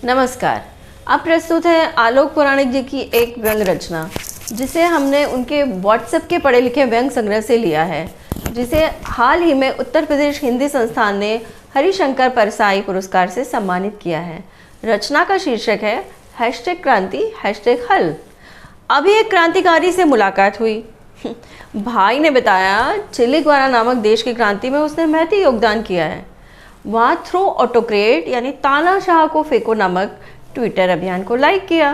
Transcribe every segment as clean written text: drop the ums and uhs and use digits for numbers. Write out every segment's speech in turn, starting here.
नमस्कार। अब प्रस्तुत है आलोक पुराणिक जी की एक व्यंग रचना, जिसे हमने उनके व्हाट्सएप के पढ़े लिखे व्यंग संग्रह से लिया है, जिसे हाल ही में उत्तर प्रदेश हिंदी संस्थान ने हरिशंकर परसाई पुरस्कार से सम्मानित किया है। रचना का शीर्षक है #क्रांति #हल। अभी एक क्रांतिकारी से मुलाकात हुई। भाई ने बताया चिली ग्वारा नामक देश की क्रांति में उसने महती योगदान किया है। वहाँ थ्रो ऑटोक्रेट यानी तानाशाह को फेंको नामक ट्विटर अभियान को लाइक किया।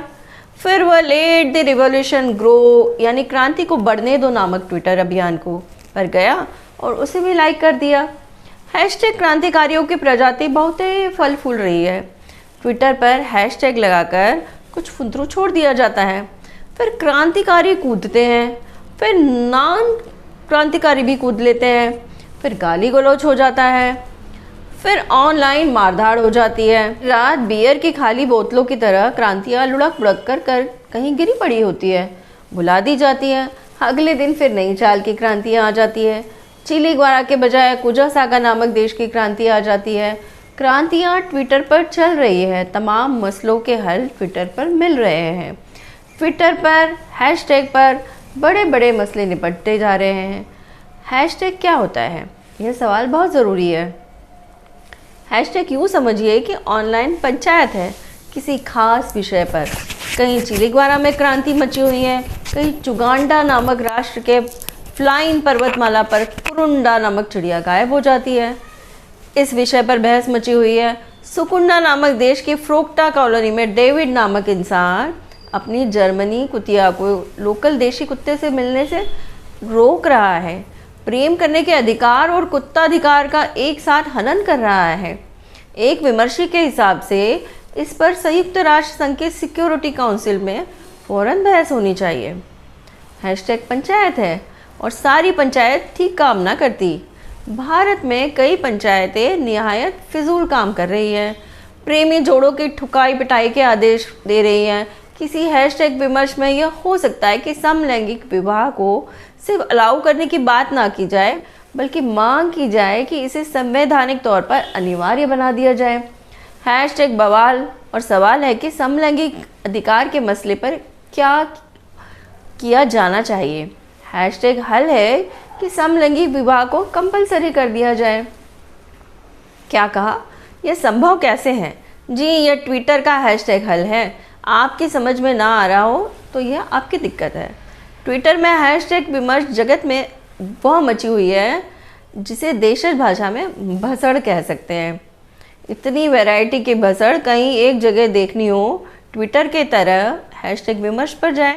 फिर वह लेट द रिवॉल्यूशन ग्रो यानी क्रांति को बढ़ने दो नामक ट्विटर अभियान को पर गया और उसे भी लाइक कर दिया। #क्रांतिकारियों की प्रजाति बहुत ही फल फूल रही है। ट्विटर पर हैशटैग लगाकर कुछ फुंदरू छोड़ दिया जाता है, फिर क्रांतिकारी कूदते हैं, फिर नॉन क्रांतिकारी भी कूद लेते हैं, फिर गाली गलौज हो जाता है, फिर ऑनलाइन मारधाड़ हो जाती है। रात बियर की खाली बोतलों की तरह क्रांतियाँ लुढ़क बुढ़क कर कहीं गिरी पड़ी होती है, भुला दी जाती है। अगले दिन फिर नई चाल की क्रांतियाँ आ जाती है। चिली ग्वारा के बजाय कुजासागा नामक देश की क्रांति आ जाती है। क्रांतियाँ ट्विटर पर चल रही है। तमाम मसलों के हल ट्विटर पर मिल रहे हैं। ट्विटर पर हैशटैग पर बड़े बड़े मसले निपटते जा रहे हैं। हैशटैग क्या होता है, यह सवाल बहुत ज़रूरी है। हैशटैग यूँ समझिए कि ऑनलाइन पंचायत है किसी खास विषय पर। कहीं चिली ग्वारा में क्रांति मची हुई है, कहीं चुगांडा नामक राष्ट्र के फ्लाइन पर्वतमाला पर कुरुंडा नामक चिड़िया गायब हो जाती है। इस विषय पर बहस मची हुई है। सुकुंडा नामक देश की फ्रोक्टा कॉलोनी में डेविड नामक इंसान अपनी जर्मनी कुतिया को लोकल देशी कुत्ते से मिलने से रोक रहा है। प्रेम करने के अधिकार और कुत्ताधिकार का एक साथ हनन कर रहा है। एक विमर्शी के हिसाब से इस पर संयुक्त राष्ट्र संघ के सिक्योरिटी काउंसिल में फौरन बहस होनी चाहिए। हैशटैग पंचायत है और सारी पंचायत ठीक काम ना करती। भारत में कई पंचायतें निहायत फिजूल काम कर रही हैं। प्रेमी जोड़ों की ठुकाई पिटाई के आदेश दे रही हैं। किसी हैशटैग विमर्श में यह हो सकता है कि समलैंगिक विवाह को सिर्फ अलाउ करने की बात ना की जाए, बल्कि मांग की जाए कि इसे संवैधानिक तौर पर अनिवार्य बना दिया जाए। हैशटैग बवाल और सवाल है कि समलैंगिक अधिकार के मसले पर क्या किया जाना चाहिए। हैशटैग हल है कि समलैंगिक विवाह को कंपलसरी कर दिया जाए। क्या कहा, यह संभव कैसे है? जी, यह ट्विटर का हैशटैग हल है। आपकी समझ में ना आ रहा हो तो यह आपकी दिक्कत है। ट्विटर में हैशटैग विमर्श जगत में वह मची हुई है जिसे देशज भाषा में भसड़ कह सकते हैं। इतनी वैरायटी की भसड़ कहीं एक जगह देखनी हो, ट्विटर के तरह हैशटैग विमर्श पर जाए।